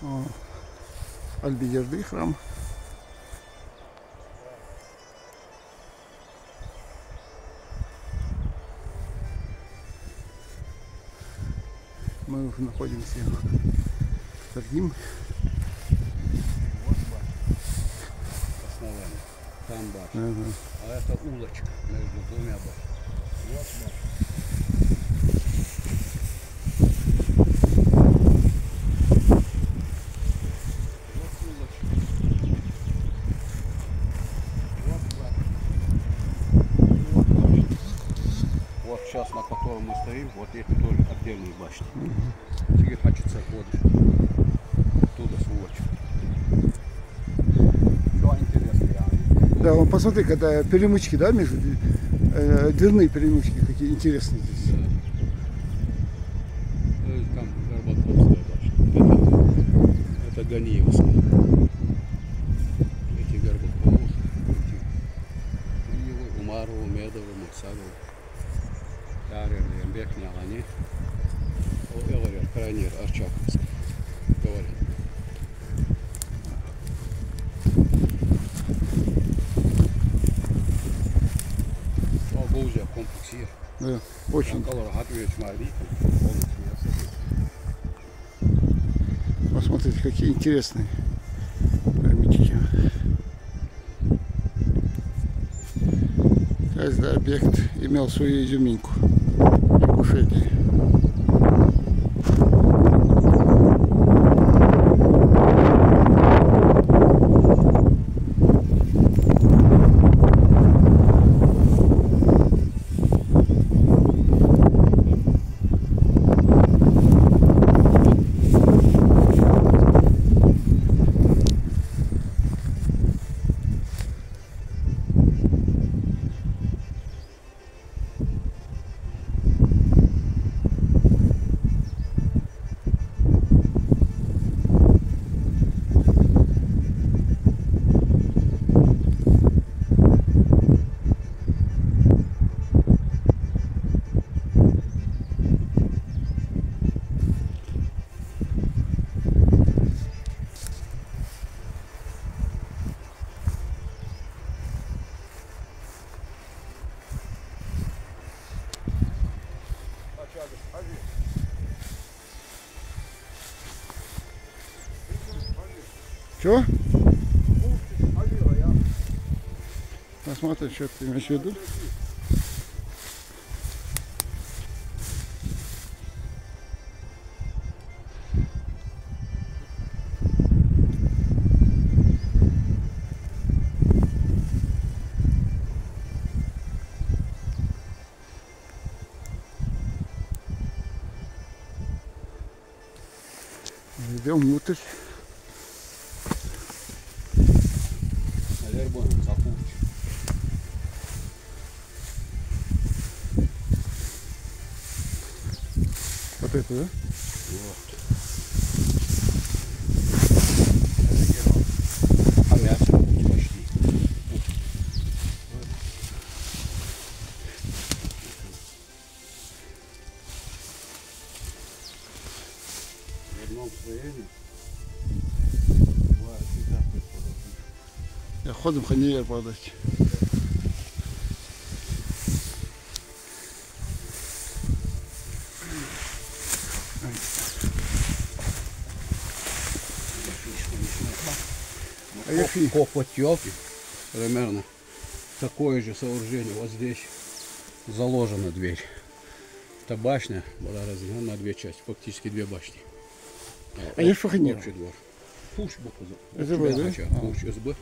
О, Альбегерды храм. Мы находимся под ним. Вот башня. Основание. Там башня. Ага. А это улочка между двумя башнями. Вот башня. Вот сейчас, на котором мы стоим, вот эти тоже отдельные башни. Теперь хочется ходить оттуда с улочки. Все интересно. Да, вон посмотри, когда перемычки, да, между дверные перемычки, какие интересные здесь. Там Горбатовская башня. Это Ганиевская. Эти Горбатов, эти Киевы, Умарова, Медова, Максарова. Тарерли, Бехня, они. Говорят, Кранер, Арчаковский. Говорят. Боузя комплекс. Да, очень. Посмотрите, какие интересные памятники. Каждый объект имел свою изюминку. Ингушетии. Чего? Посмотрим, что ты имеешь в виду. Идем внутрь. Вот это, да? Вот. А мясо почти. В одном строении бывает всегда предположить. Я ходим ханеер подать. Копотёлки, примерно такое же сооружение. Вот здесь заложена дверь. Эта башня была разделена на две части, фактически две башни. А я что ханеер? Общий двор. Пусть бы Это вы, да? Пусть СБ,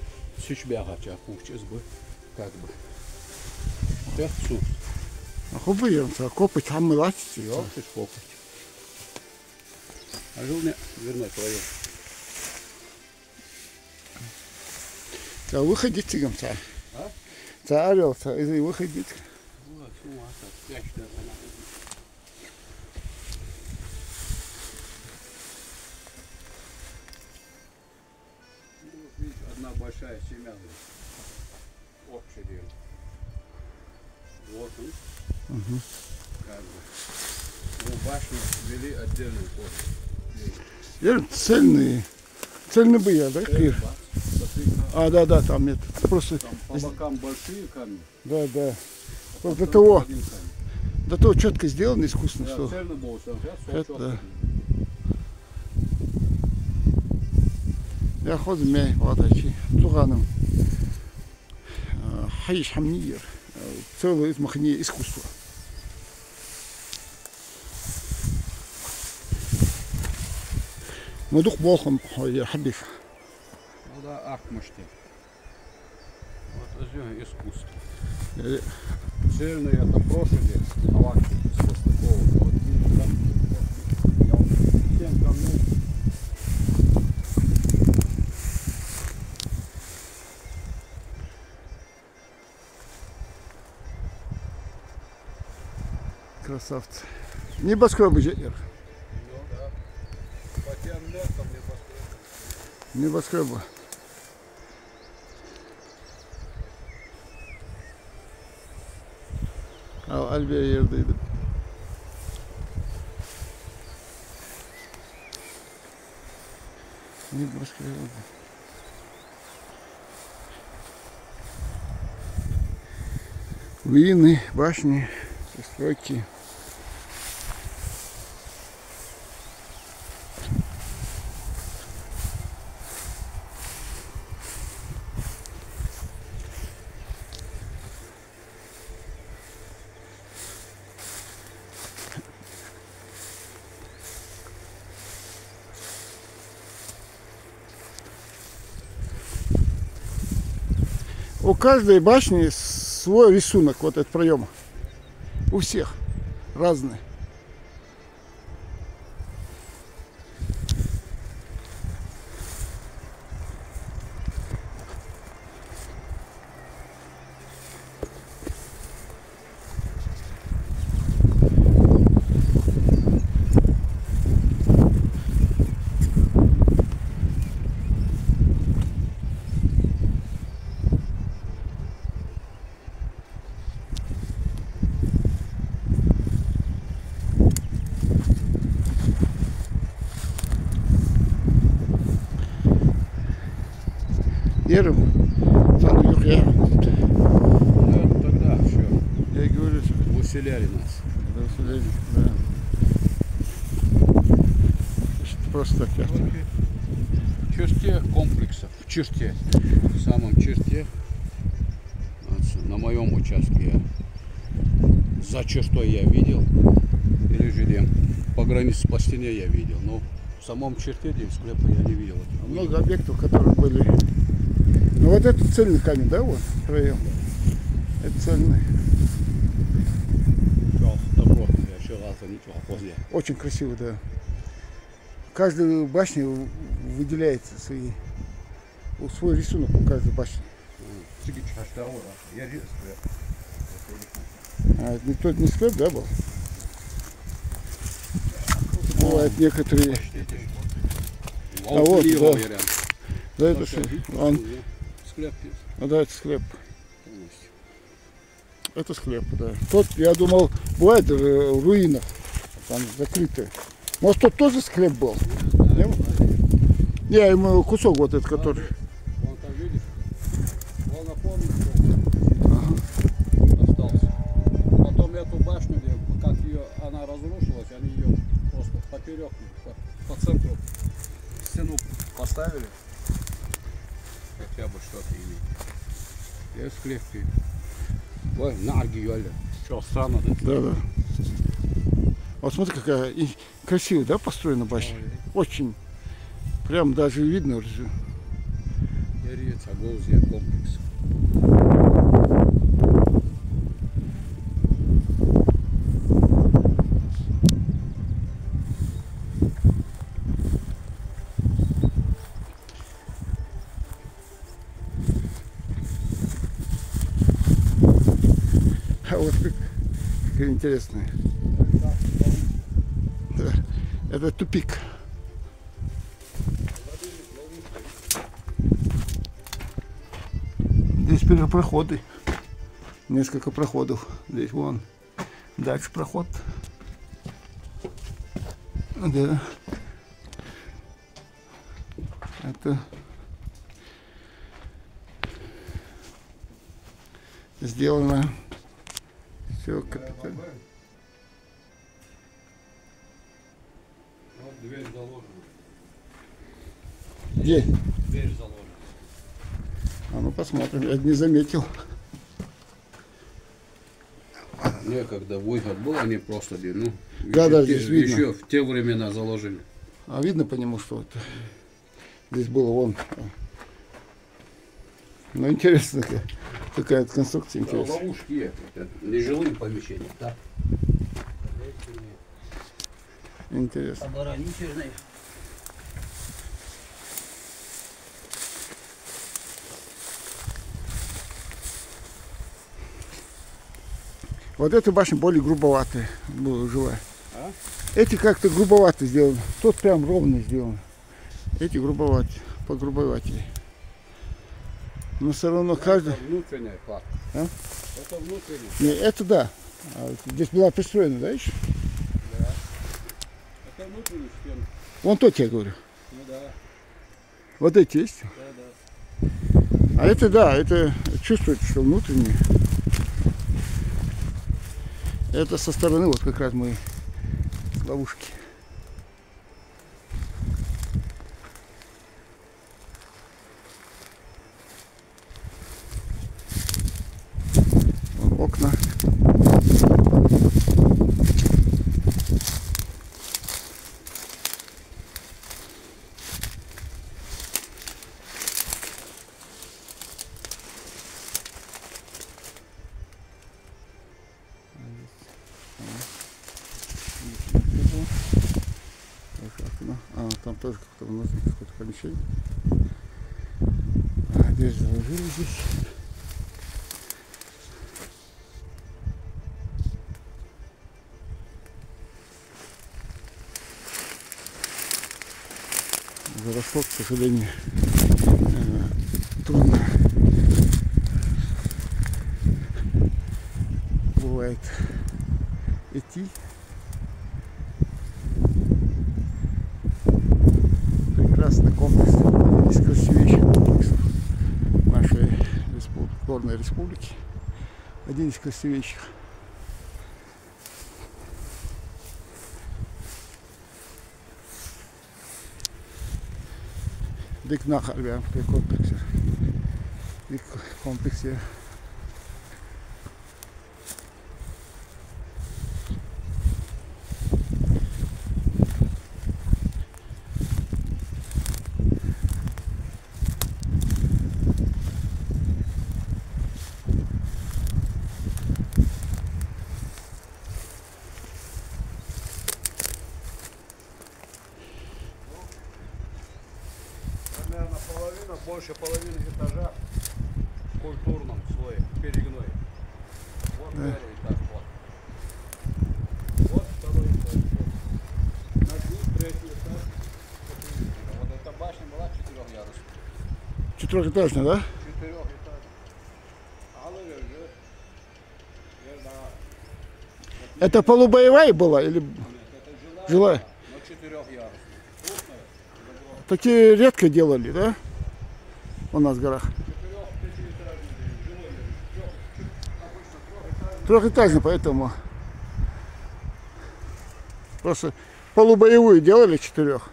Сичбягача, пусть СБ, как бы. Это все. А хубиемся, копать хамылатите. Ёлки копать. А жил мне верной твое. Да выходите, гамца. А? Да, орел, и выходить. Вот, ну, а так, спячь-то она. Ну, вот видишь, одна большая семья. Общее дело. Вот он. Как бы. Ну, башню вели отдельный ход. Цельные. Цельный быя, да? Кир? А, да, там это. Просто. Там по бокам большие камни. Да. а Вот по до того, центру один камень. до того четко сделано искусственно, Да, что. цельный был, сейчас Это все да. ياخذ معي هذا الشيء غنم حي حمنير целое махни искусство. مدوق болхом يا حبيب. Ну да, ахмашти. Вот это искусство. Цельные это прошлые, а лаки с такого. Вот видишь, там я вот 7 камней. Красавцы. Небоскребы же. Ну да. По тем летам не Небоскребы. Альбия yerдeydi. Небоскребы. Руины, башни, постройки. У каждой башни свой рисунок, вот этот проем. У всех разный. Yerim. Sana yok ya. Ну тогда все. Я говорю, что Выселяли нас. да. Что просто так я. В черте комплексов, в черте, в самом черте, вот, на моем участке я за чертой я видел, или же где по границе по стене я видел, но в самом черте где склепа я не видел. Много объектов, которые были. Ну вот это цельный камень, да, вот проем. Это цельный. Добротно, я еще раз ничего позднее. Очень красиво, да. Каждая башня выделяется свой рисунок у каждой башни. А это тот не склеп, да, был? Бывают некоторые. А вот, да. Да, это что? Он. Склеп. Ну да, это склеп. Это склеп, да. Тот, я думал, бывает в руинах, там закрытые. Может, тот тоже склеп был? Не, ему кусок вот этот, который. Вон там видишь? Вон напомню, остался. Потом эту башню, как ее, она разрушилась, они ее просто поперек, по центру стену поставили. Хотя бы что-то иметь. Я склепки. Ой, на аргиоле. Что, странно, да? Да. Вот смотри, какая красивая, да, построена башня. Очень. Прям даже видно уже. Ярится Голзия комплекс. А вот какая интересная. Да. Это тупик. Здесь проходы. Несколько проходов. Здесь вон. Дальше проход. Да. это сделано все капитально. Вот дверь заложена. Где? Дверь заложена. А ну посмотрим, я не заметил. Некогда выход был, они просто, ну, Да, еще, да, здесь видно. еще в те времена заложили. А видно по нему, что это здесь было вон. Ну интересно, такая конструкция Да, интересная. ловушки есть, это нежилые помещения, да? Интересно. Оборонительные. Вот эта башня более грубоватая, живая. А? Эти как-то грубовато сделаны. Тот прям ровно сделан. Эти грубоватые, погрубоватее. Но все равно каждый. Это внутренняя кладка. А? Это внутренняя. Не, это да. А здесь была пристроена, да, еще? Да. Это внутренняя стена. Вон тот я говорю. Ну да. Вот эти есть. Да, да. А это да, это чувствуется, что внутренние. Это со стороны вот как раз мы ловушки. Вон окна. А, там тоже как-то внутри какое-то помещение. А, дверь заложили здесь. Заросло, к сожалению, трудно бывает идти. Прекрасный комплекс, один из красивейших комплексов нашей горной республики, один из красивейших. Dik nachher weer een complex. Dik complex hier. Примерно половина, больше половины этажа в культурном слое, перегной. Вот Да. первый этаж, вот. Вот второй этаж. Вот. Над ним третий этаж. Вот эта башня была четырехъярусная. Четырехэтажный, да? Четырехэтажная. Алло, Это полубоевая была или Нет, это жилая? но четырехъярусная. Крупная, загрозная. Такие редко делали, да? У нас в горах. Трехэтажный, поэтому просто полубоевую делали четырех.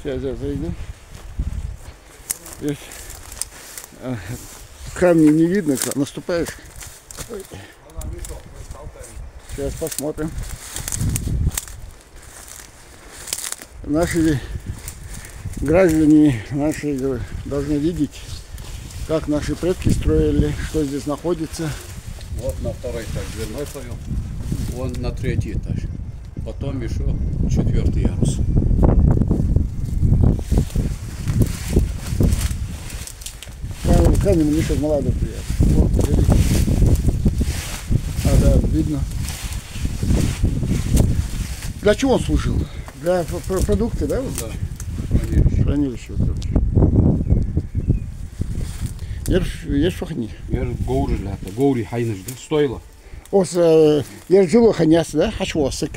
Сейчас я зайду. Здесь камни не видно, когда наступаешь. Ой. Сейчас посмотрим. Наши граждане наши должны видеть, как наши предки строили, что здесь находится. Вот на второй этаж дверной повел. Вон на третий этаж. Потом еще четвертый ярус. Камень Миша молодой приятно. Вот, а, да, видно. Для чего он служил? Для продукта, да? Да, хранилище. Хранилище. Есть фахни. Гоури хайнаш, да? Стоило. Я жил ханяс, да? Хашвосик.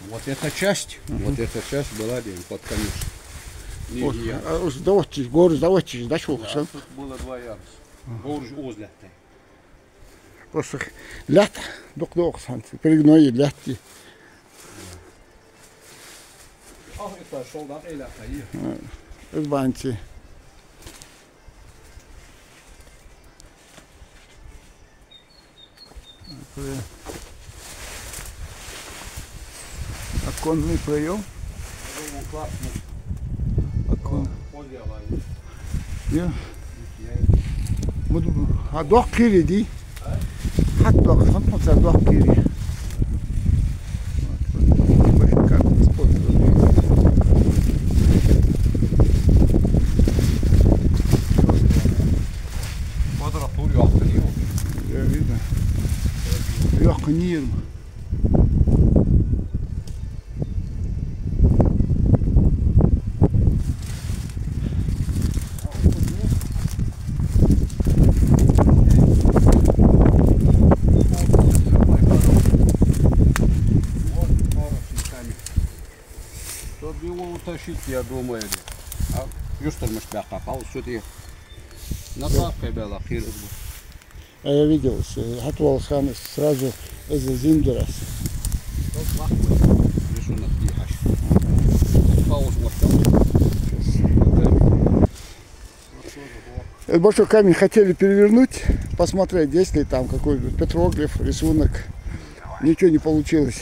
Вот эта часть, вот эта часть была под конец. Давайте, горы, давайте, да, что? Тут было 2 яруса. Горы узлят. Просто лят, док, перегной лятки. Ah, это солдат или Это банти. Оконный проем. Я. А док кири ди. Хат док, хан док кири. Нирм. Чтобы его утащить, я думаю, а юстормыш бяхал сюда. Натавка была хирус. Я видел, Хатвал хан сразу из Зиндерас. Это большой камень хотели перевернуть, посмотреть, есть ли там какой-то петроглиф, рисунок. Ничего не получилось.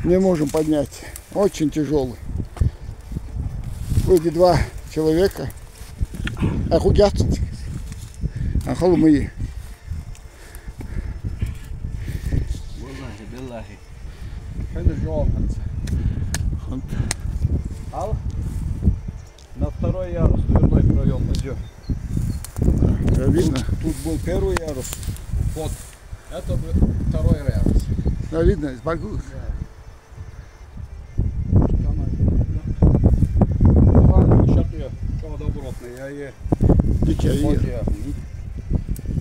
Не можем поднять. Очень тяжелый. Вроде 2 человека. Ахугятся. Ахалумы. На 2-й ярус дверной проем идет. Видно? Тут был 1-й ярус. Вот. Это был 2-й ярус. Да, видно, из багу.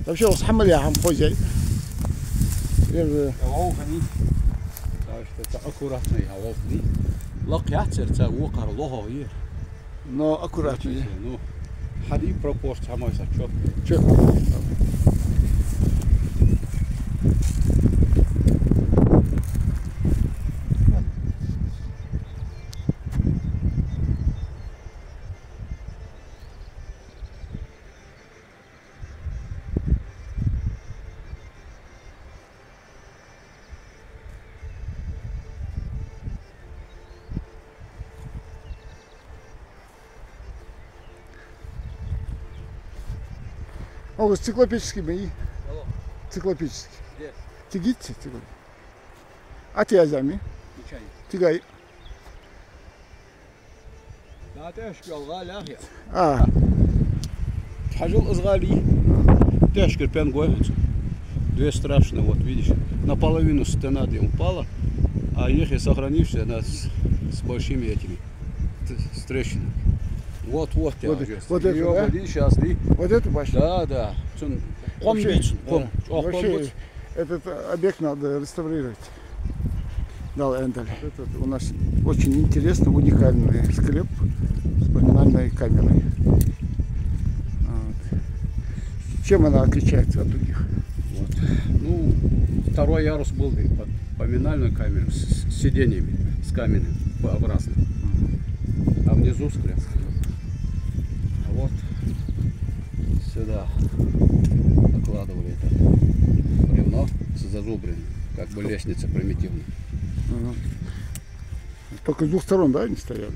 Вообще, у Самаля хам хозяй. Аккуратный, а вот не. Лакятся, укар, лого и. Но аккуратнее. Ну, ходи пропорт, самой сачок. Че? О, циклопический мои. Циклопический. Где? Тигитти, тигой. А ты азами? Ничего. Тигай. Да, ты школ галя. А. Хажил изгали. Ты шкирпен гоется. 2 страшные, вот видишь. Наполовину стена где упала, а их сохранившие с большими этими с трещинами. Вот Вот это, да? Сейчас, Вот эту башню? Да. Вообще, этот объект надо реставрировать. Дал Эндель. Этот у нас очень интересный, уникальный склеп с поминальной камерой. Вот. Чем она отличается от других? Вот. Ну, 2-й ярус был под поминальную камеру с сиденьями, с каменным образным. А внизу склеп. А вот сюда накладывали это бревно с зазубренным, как бы лестница примитивная. Ага. Только с 2 сторон, да, они стояли?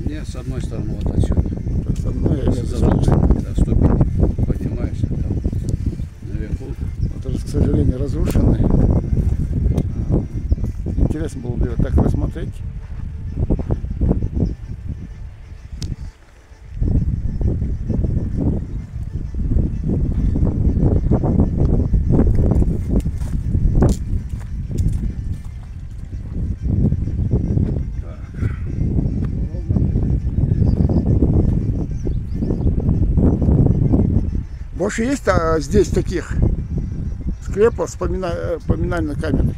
Нет, с одной стороны вот отсюда. Так, с одной, С зазубренной, да, ступени поднимаешься там наверху. Вот, к сожалению, разрушенный. Интересно было бы его так рассмотреть. Больше есть здесь таких склепа с поминальной камерой.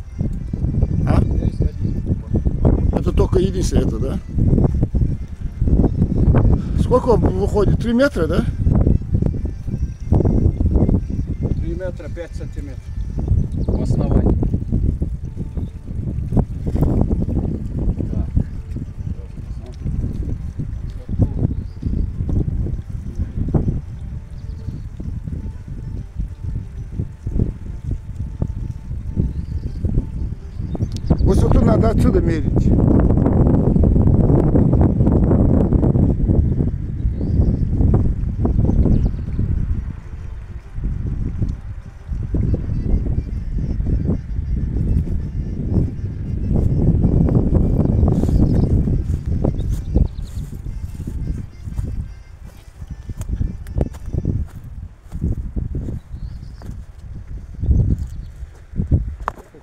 А? Это только единственное это, да? Сколько он выходит? 3 метра, да? 3 метра 5 сантиметров в основании. Высоту надо отсюда мерить.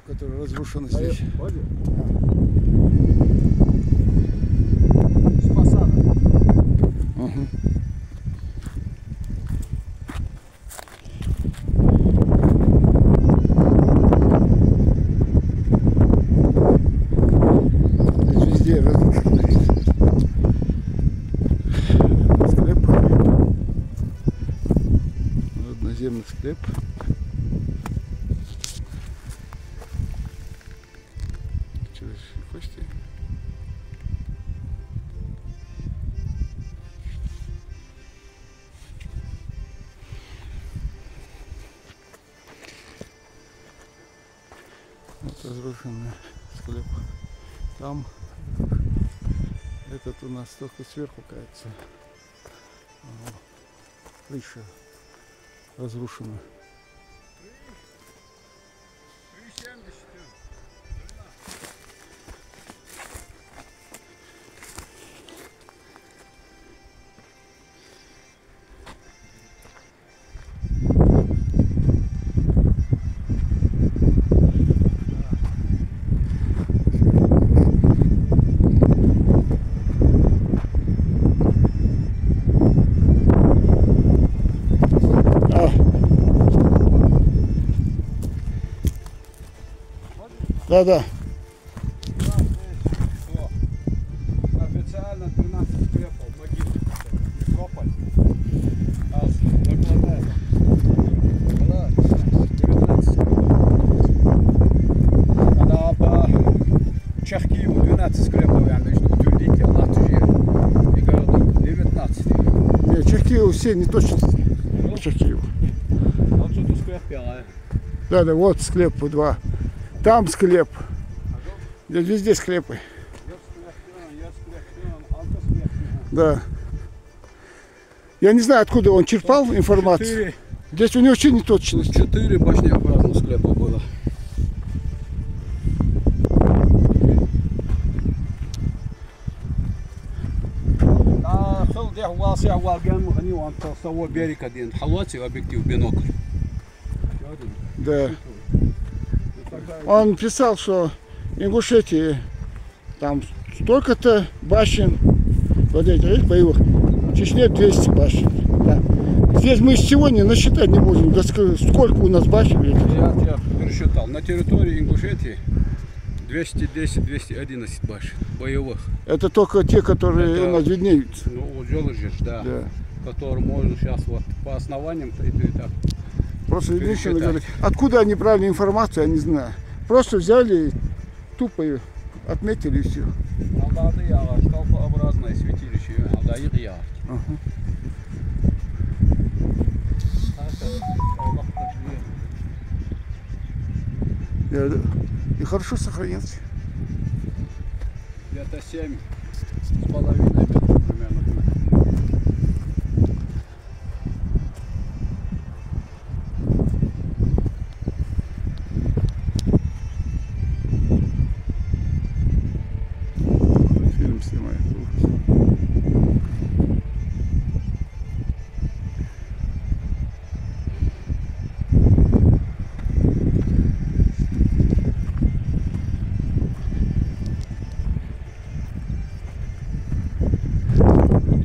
Который разрушен здесь. С фасада. Угу. Здесь везде разрушено. Склеп. Одноземный склеп. Кости. Вот разрушенный склеп. Там этот у нас только сверху кажется. Крыша разрушена. Да. Официально 12 склепов, могил Некрополь. А накладная. Да, 19 склепов. Когда по Чехкиеву 12 склепов, я начну утвердить, а Латвии и городов 19. Нет, Чехкиев все не точно. Чехкиев. Вот что тут склеп пела. Да, вот склеп 2. Там склеп. Здесь везде склепы. Да. Я не знаю, откуда он черпал информацию. 4. Здесь у него вообще не точность. 4 башнеобразных склепа было. С того берега один холодный объектив бинокль. Да. Он писал, что в Ингушетии там столько-то башен, вот эти, боевых, в Чечне 200 башен. Да. Здесь мы всего не насчитать не можем, да сколько у нас башен. Я тебя пересчитал. На территории Ингушетии 210-211 башен боевых. Это только те, которые у нас виднеются. Ну, вот Джолоджиш, да. Которые можно сейчас вот по основаниям и так. Просто единственное говорить, откуда они брали информацию, я не знаю. Просто взяли, тупо ее отметили и все. Столпообразное святилище. И хорошо сохранился. Где-то 7,5 метров примерно. Фильм снимает.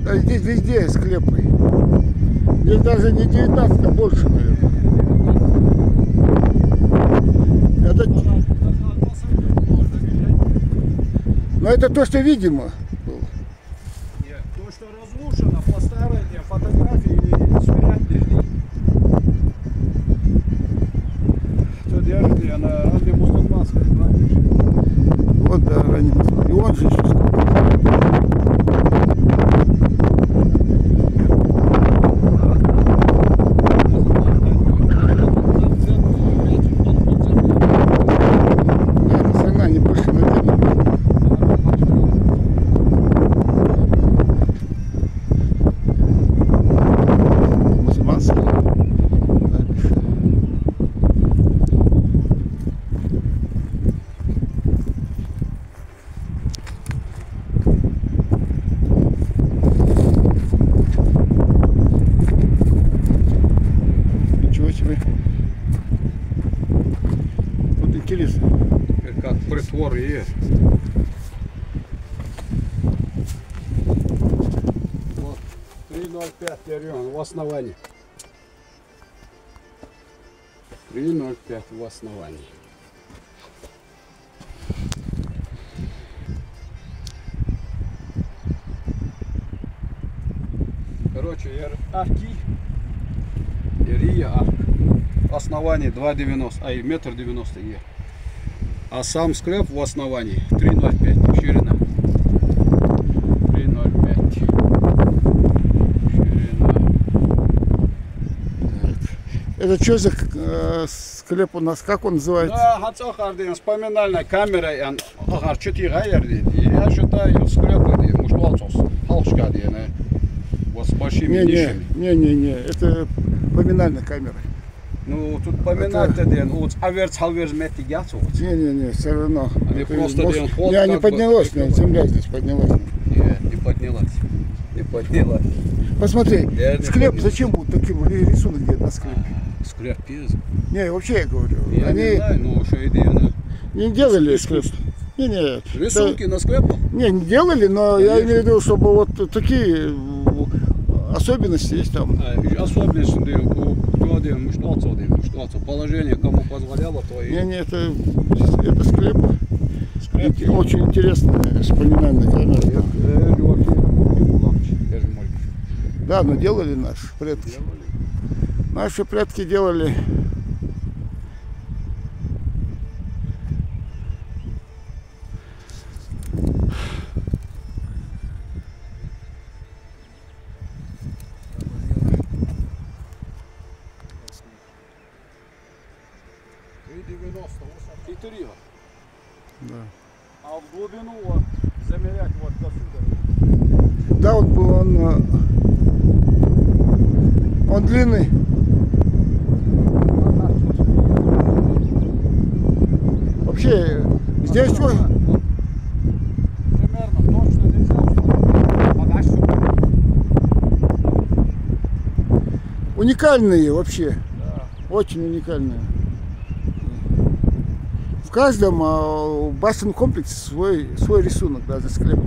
А здесь везде склепы. Здесь даже не 19, а больше, наверное. Это, можно гулять. но это то, что видимо было. Нет, то, что разрушено, по старой фотографии сверять нельзя. Что держит я на раннемусульманской традиции. Вот, да, ранее. И он же еще страна не больше на деле. Мусульманская. Ничего себе. Вот интересно. Как притвор есть. Вот 3,05 регион в основании. 3,05 в основании. Короче, арки. Рия арк. Основание 2,90, а и 1,90 м. А сам склеп в основании 3,05 ширина. 3,05 ширина. Это что за склеп у нас? Как он называется? Да, хацахардин с поминальной камерой, он арчити гайердин. Я считаю склепы, муштвалцос, халшка диене. Вот с большими нишами. Не, это поминальная камера. Ну, тут поминать-то ден, вот аверц мети гяцу. Не, все равно. Они Это просто может- ден ход. не как бы поднялась, прикрывают. земля здесь поднялась. Нет, не поднялась. Не поднялась. Посмотри, Я не склеп, понял. зачем был таким рисунок где на склепе? Склеп пиз. Не, вообще я говорю, Я не они знаю, ну что идея. не делали Искусство. склеп. Не, Рисунки на склепах? не делали, но я Конечно. имею в виду, чтобы вот такие особенности есть там. Особенность, кто один, что положение кому позволяло, то и Не, это склеп. склеп. Очень интересная вспоминальная камера. Да, но делали наши предки. Наши предки делали. Да. А в глубину вот, замерять вот до сюда. Да, он длинный. Вообще, здесь что? Примерно точно нельзя установить. Подашь сюда. Уникальные вообще. Да. Очень уникальные. В каждом башенном комплексе свой рисунок, даже склеп.